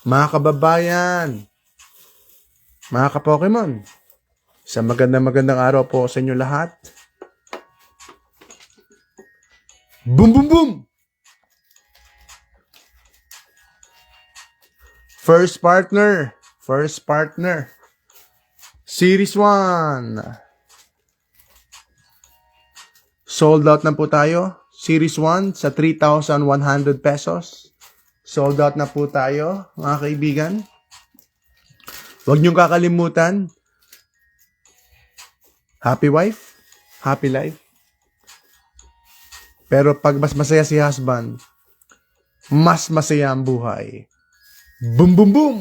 Mga kababayan, mga ka-Pokemon, sa magandang araw po sa inyo lahat. Boom, boom, boom! First partner. Series 1. Sold out na po tayo. Series 1 sa 3,100 pesos. Sold out na po tayo, mga kaibigan. Huwag niyong kakalimutan. Happy wife, happy life. Pero pag mas masaya si husband, mas masaya ang buhay. Boom, boom, boom!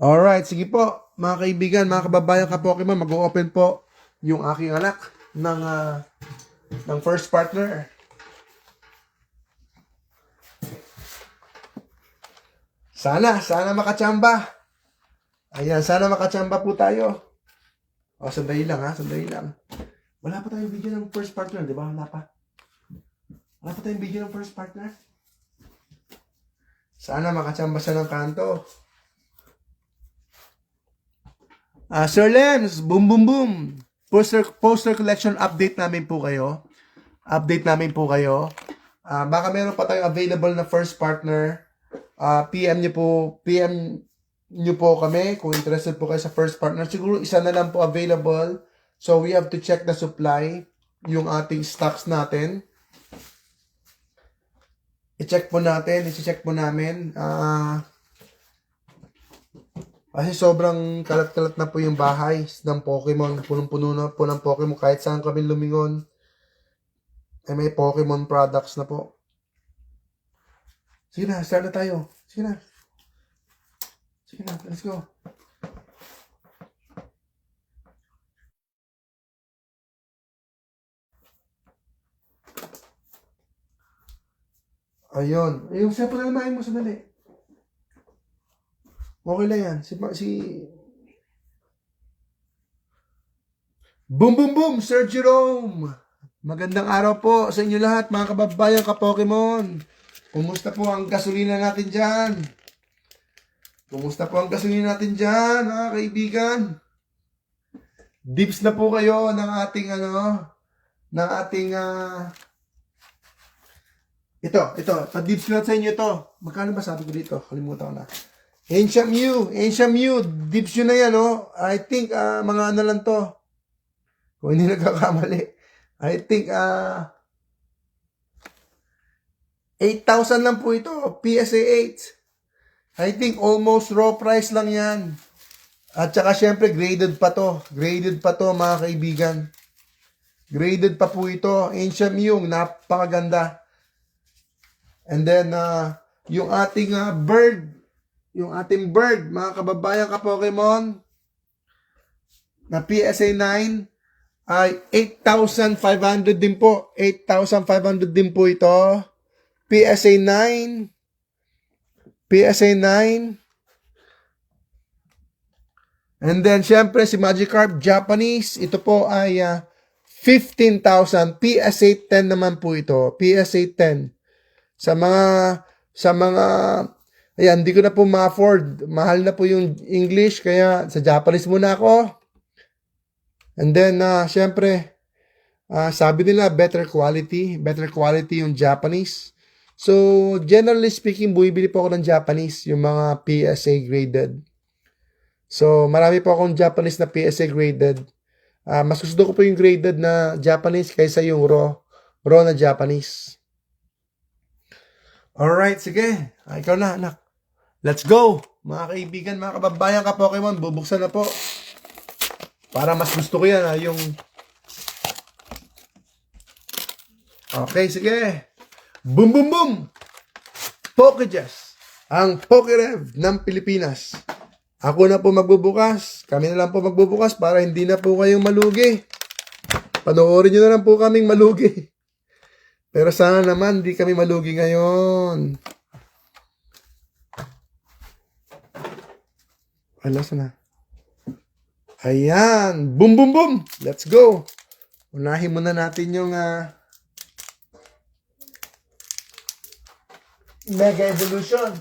Alright, sige po, mga kaibigan, mga kababayan ka-Pokemon, mag-o-open po yung aking anak ng first partner. Sana makachamba. Ayan, sana makachamba po tayo. O, sandali lang. Wala pa tayong video ng first partner, di ba? Wala pa tayong video ng first partner. Sana makachamba siya ng kanto. Sir Lems, boom, boom, boom. Poster collection update namin po kayo. Baka meron pa tayong available na first partner. PM nyo po kami kung interested po kayo sa first partner. Siguro isa na lang po available. So we have to check the supply, yung ating stocks natin. I-check po namin. Kasi sobrang kalat-kalat na po yung bahay ng Pokemon. Punong-puno na po ng Pokemon. Kahit saan kami lumingon, may Pokemon products na po. Sige na, start na tayo. Sige na, let's go. Ayun. Yung cellphone na naman mo, sandali. Okay lang yan. Boom, boom, boom, Sir Jerome! Magandang araw po sa inyo lahat, mga kababayan ka-Pokemon. Kumusta po ang gasolina natin dyan? Mga kaibigan? Dips na po kayo ng ating ito, pa-dips na sa inyo ito. Magkano ba sabi ko dito? Kalimutan ko na. Ancient Mew, dips yun na yan, oh. I think, mga ano lang to. Kung hindi nagkakamali. I think, 8,000 lang po ito. PSA 8. I think, almost raw price lang yan. At saka, syempre, graded pa to, mga kaibigan. Graded pa po ito. Ancient Mew, napakaganda. And then, yung ating bird, mga kababayan ka-Pokemon, na PSA 9, ay 8,500 din po. 8,500 din po ito. PSA 9. And then, syempre, si Magikarp Japanese, ito po ay 15,000. PSA 10 naman po ito. PSA 10. Sa mga, ayan, hindi ko na po ma-afford. Mahal na po yung English, kaya sa Japanese muna ako. And then, syempre, sabi nila, better quality yung Japanese. So, generally speaking, bumibili po ako ng Japanese, yung mga PSA graded. So, marami po akong Japanese na PSA graded. Mas gusto ko po yung graded na Japanese kaysa yung raw na Japanese. Alright, sige. Ikaw na, anak. Let's go! Mga kaibigan, mga kababayan ka-Pokemon, bubuksan na po. Para mas gusto ko yan, yung... Okay, sige. Boom, boom, boom! Pokejazz, ang Pokerev ng Pilipinas. Ako na po magbubukas. Kami na lang po magbubukas para hindi na po kayong malugi. Panoorin nyo na lang po kaming malugi. Pero sana naman, di kami malugi ngayon. Wala sana. Ayan. Boom, boom, boom. Let's go. Unahin muna natin yung Mega Evolution.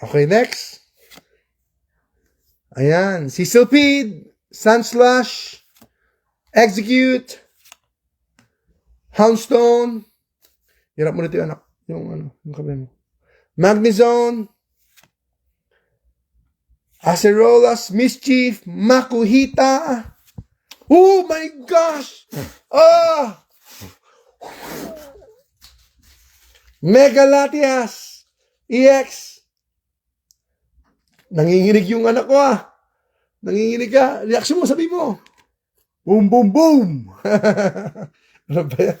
Okay, next. Ayan. Cecil Pede, Sunslash, Execute, Houndstone. Hirap mo dito yung anak. Yung kamay mo. Magnezone, Acerolas, Mischief, Makuhita. Oh my gosh! Ah! Mega Latias, EX. Nanginginig yung anak ko Nanginginig ka. Reaction mo, sabi mo. Boom, boom, boom. Ano ba yan?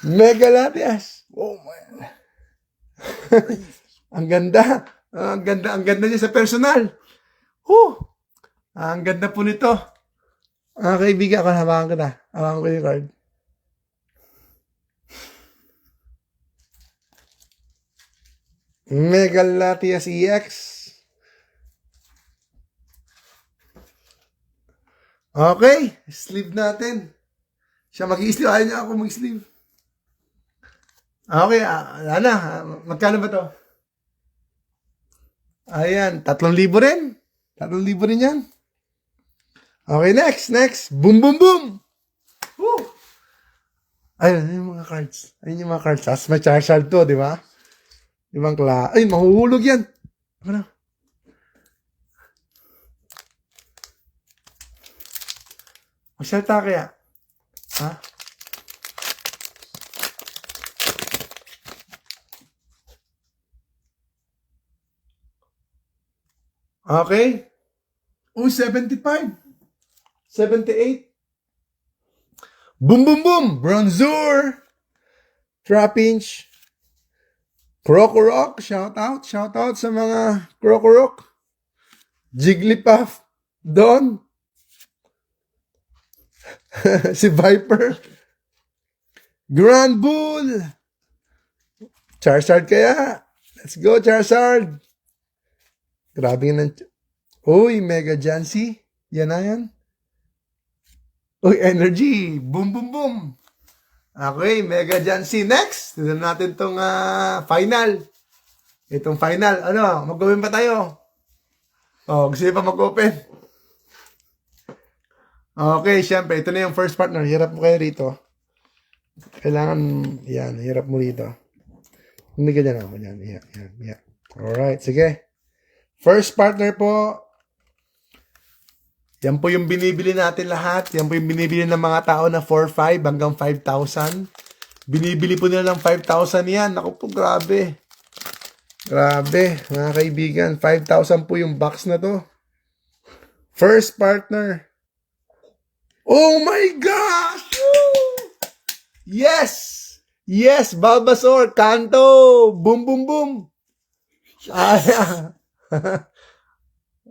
Mega Latias. Oh man. Ang ganda. Ang ganda niya sa personal. Ang ganda po nito. Kaibigan ko, hawakan ko na. Hawakan ko yung card. Mega Latias EX. Okay, sleeve natin. Siya mag-i-sleeve. Ayaw niya ako mag-sleeve. Okay, magkano ba to? Ayan, 3,000 rin. 3,000 rin yan. Okay, next. Boom, boom, boom. Woo! Ayun yung mga cards. Ayun yung mga cards. As may Charizard to, di ba? Ibang ay, mahuhulog yan. Ano? Magsalta kaya? Ha? Okay. 75. 78. Boom, boom, boom. Bronzor. Trapinch. Krokorok. Shout out sa mga Krokorok. Jigglypuff. Don. Si Viper. Grand Bull. Charizard kaya. Let's go, Charizard. Grabe nga. Uy, Mega Jancy. Yan na yan. Uy, Energy. Boom, boom, boom. Okay, Mega Jancy. Next. Tignan natin itong final. Itong final. Ano, mag-open pa tayo. Gusto niyo pa mag-open? Okay, syempre. Ito na yung first partner. Hirap mo kayo rito. Kailangan, yan. Hirap mo rito. Hindi ka dyan ako. Yan. Alright, sige. First partner po. Yan po yung binibili natin lahat. Yan po yung binibili ng mga tao na 4,500 hanggang 5,000. Binibili po nila ng 5,000 yan. Ako po, grabe. Grabe, mga kaibigan. 5,000 po yung box na to. First partner. Oh my gosh! Woo! Yes, Bulbasaur, Kanto. Boom, boom, boom.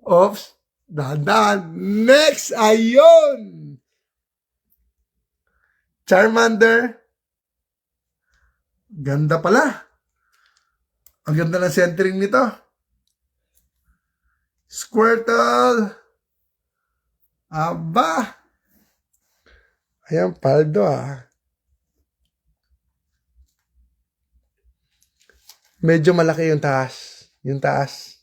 Oops. Dahan. Next, ayun. Charmander. Ganda pala. Ang ganda ng centering nito. Squirtle. Aba. Ayan, paldo Medyo malaki yung taas. Yung taas.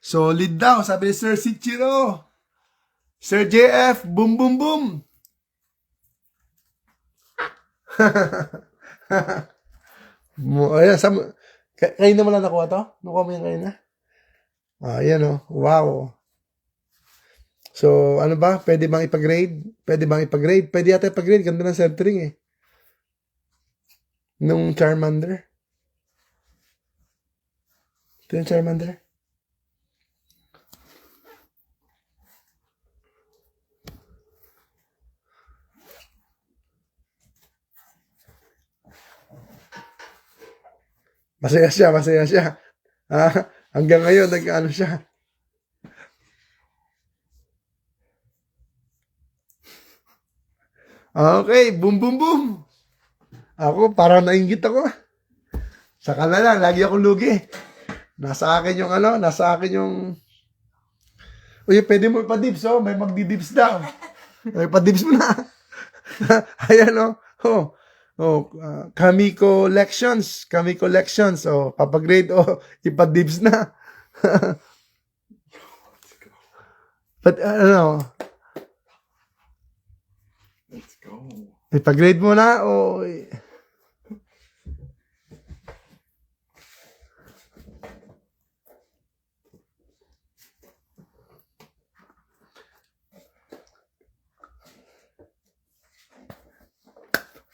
Solid daw, sabi ni Sir Sichiro. Sir JF, boom, boom, boom. Ayan, kayo na mo lang nakuha to? Nakuha mo yan kayo na? Ayan wow. So, ano ba? Pwede bang ipag-grade? Pwede yata ipag-grade. Ganda ng centering Nung Charmander. Ito yung Charmander. Masaya siya. Hanggang ngayon, nag-ano siya. Okay, boom, boom, boom. Ako, parang nainggit ako. Saka na lang, lagi akong lugi. Nasa akin yung nasa akin yung... Uy, pwede mo ipa-dips, oh. May magdi-dips daw. May pa-dips mo na. Ayan, oh. Kami collections. Oh, papagrade, oh. Ipa-dips na. But, Let's go. ipa-grade mo na, o...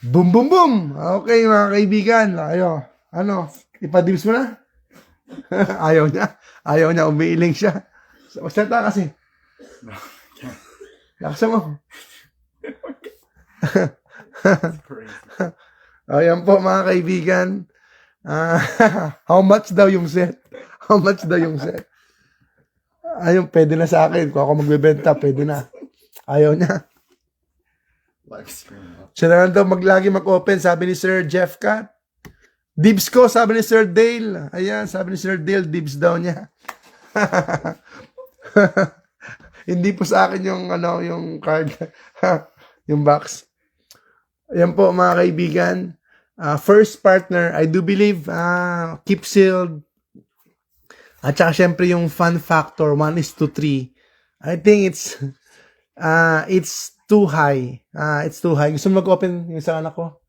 Boom, boom, boom! Okay, mga kaibigan. Ipa-dips mo na? Ayaw niya, umiiling siya. Salta kasi. No, can't. Laksa mo. It's crazy. Ayan po, mga kaibigan. How much daw yung set? How much daw yung set? Ayun, pwede na sa akin. Kung ako magbebenta, pwede na. Ayaw niya. Live stream up. Siya na lang daw lagi mag-open, sabi ni Sir Jeff Cat. Dibs ko, sabi ni Sir Dale. Ayan, sabi ni Sir Dale, dibs daw niya. Hindi po sa akin yung, yung card. Yung box. Ayan po, mga kaibigan. First partner, I do believe, keep sealed. At saka syempre yung fun factor, 1:3. I think it's too high. It's too high. Gusto mo mag-open yung sa anak ko?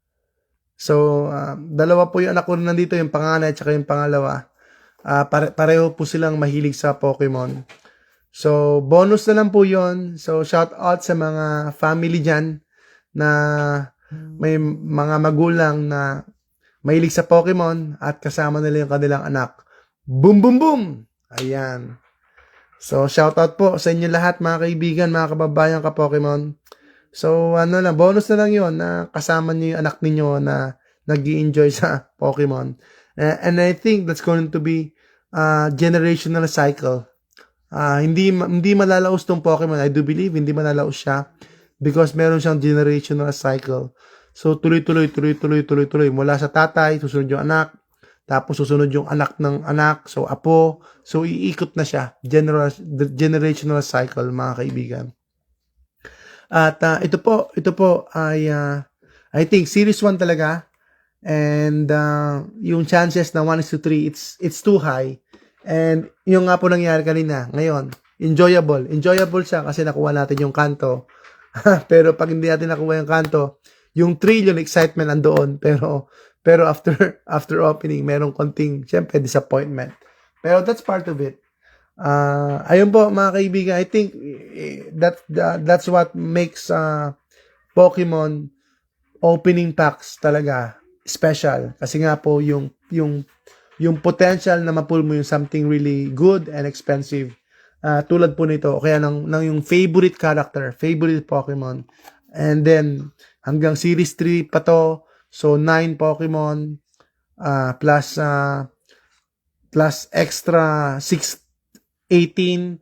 So, dalawa po yung anak ko nandito, yung panganay at saka yung pangalawa. Pareho po silang mahilig sa Pokemon. So, bonus na lang po yon. So, shout out sa mga family dyan na may mga magulang na mahilig sa Pokemon at kasama nila yung kanilang anak. Boom, boom, boom! Ayan. So, shout out po sa inyo lahat, mga kaibigan, mga kababayan ka Pokemon. So, bonus na lang yon na kasama niyo yung anak ninyo na nag-i-enjoy sa Pokemon. And I think that's going to be generational cycle. Hindi malalaos tong Pokemon. I do believe hindi malalaos siya because meron siyang generational cycle. So, tuloy-tuloy mula sa tatay, susunod yung anak, tapos susunod yung anak ng anak, so apo, so iikot na siya. Generational cycle, mga kaibigan. At ito po ay I think series 1 talaga, and yung chances na 1:3 it's too high, and yung nga po nangyari kanina. Ngayon, enjoyable siya kasi nakuha natin yung kanto. Pero pag hindi natin nakuha yung kanto, yung thrill, yung excitement nandoon, pero after opening merong konting syempre disappointment, pero that's part of it. Ayun po, mga kaibigan, I think that's what makes Pokemon opening packs talaga special, kasi nga po yung potential na ma-pull mo yung something really good and expensive, tulad po nito, kaya ng yung favorite character, favorite Pokemon, and then hanggang series 3 pa to, so 9 Pokemon plus extra 18,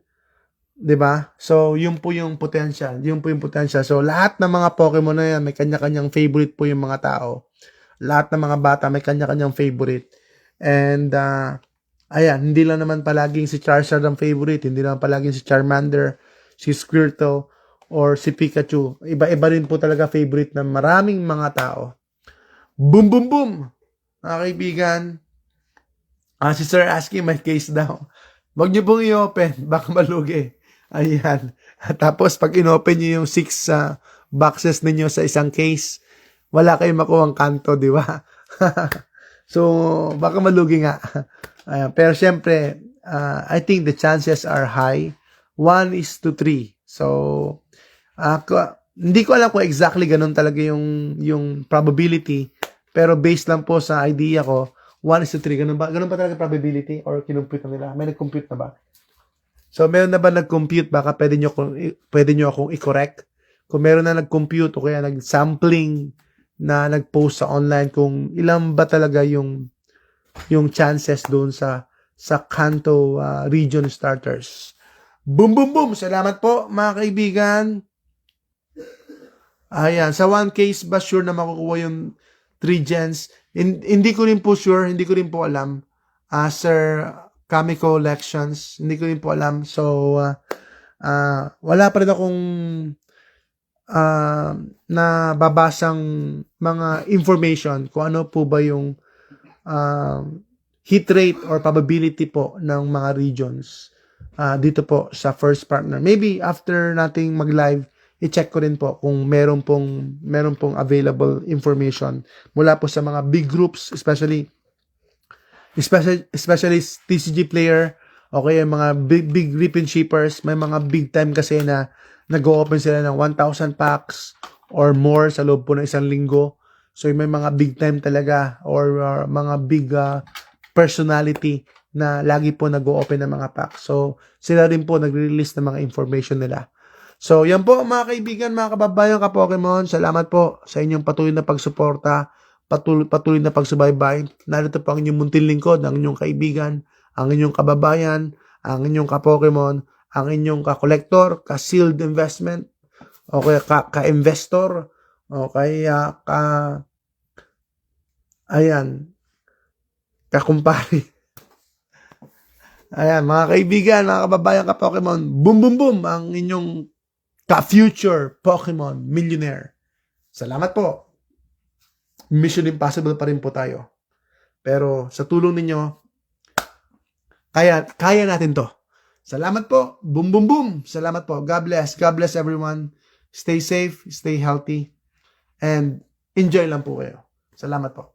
'di ba? So, yun po yung potential. So, lahat ng mga Pokemon na yan, may kanya-kanyang favorite po yung mga tao. Lahat ng mga bata may kanya-kanyang favorite. And ayan, hindi lang naman palaging si Charizard ang favorite, hindi lang palaging si Charmander, si Squirtle, or si Pikachu. Iba-iba rin po talaga favorite ng maraming mga tao. Boom, boom, boom! Mga kaibigan, si Sir asking my case daw. Wag niyo pong i-open, baka malugi. Ayan. Tapos, pag in-open niyo yung 6 boxes ninyo sa isang case, wala kayong makuhang kanto, di ba? So, baka malugi nga. Ayan. Pero syempre, I think the chances are high. 1:3. So, hindi ko alam kung exactly ganun talaga yung probability, pero based lang po sa idea ko, 1:3. Ganun ba talaga probability, or kinumpute na nila? May nag-compute na ba? So, meron na ba nag-compute? Baka pwede nyo akong i-correct. Kung meron na nag-compute o kaya nag-sampling na nag-post sa online kung ilan ba talaga yung chances doon sa Kanto region starters. Boom, boom, boom! Salamat po, mga kaibigan. Ayan, sa one case ba sure na makukuha yung 3 gens. Hindi ko rin po sure, hindi ko rin po alam. Sir Kami Collections, hindi ko rin po alam. So, wala pa rin akong nababasang mga information kung ano po ba yung hit rate or probability po ng mga regions dito po sa first partner. Maybe after nating mag-live, i-check ko rin po kung meron pong available information mula po sa mga big groups, especially TCG player, okay, yung mga big rip and shippers. May mga big time kasi na nag-open sila ng 1,000 packs or more sa loob po ng isang linggo. So may mga big time talaga or mga big personality na lagi po nag-open ng mga packs. So sila rin po nagre-release ng mga information nila. So yan po mga kaibigan, mga kababayan, ka-Pokemon, salamat po sa inyong patuloy na pagsuporta, patuloy na pagsubaybay. Narito po ang inyong munting lingkod, ang inyong kaibigan, ang inyong kababayan, ang inyong ka-Pokemon, ang inyong ka-collector, ka-sealed investment, o kaya ka-investor, o kaya kakumpari. Ayan, mga kaibigan, mga kababayan, ka-Pokemon, boom, boom, boom, ang inyong ka-future Pokemon millionaire. Salamat po. Mission impossible pa rin po tayo. Pero sa tulong ninyo, kaya natin to. Salamat po. Boom, boom, boom. Salamat po. God bless. God bless everyone. Stay safe, stay healthy, and enjoy lang po kayo. Salamat po.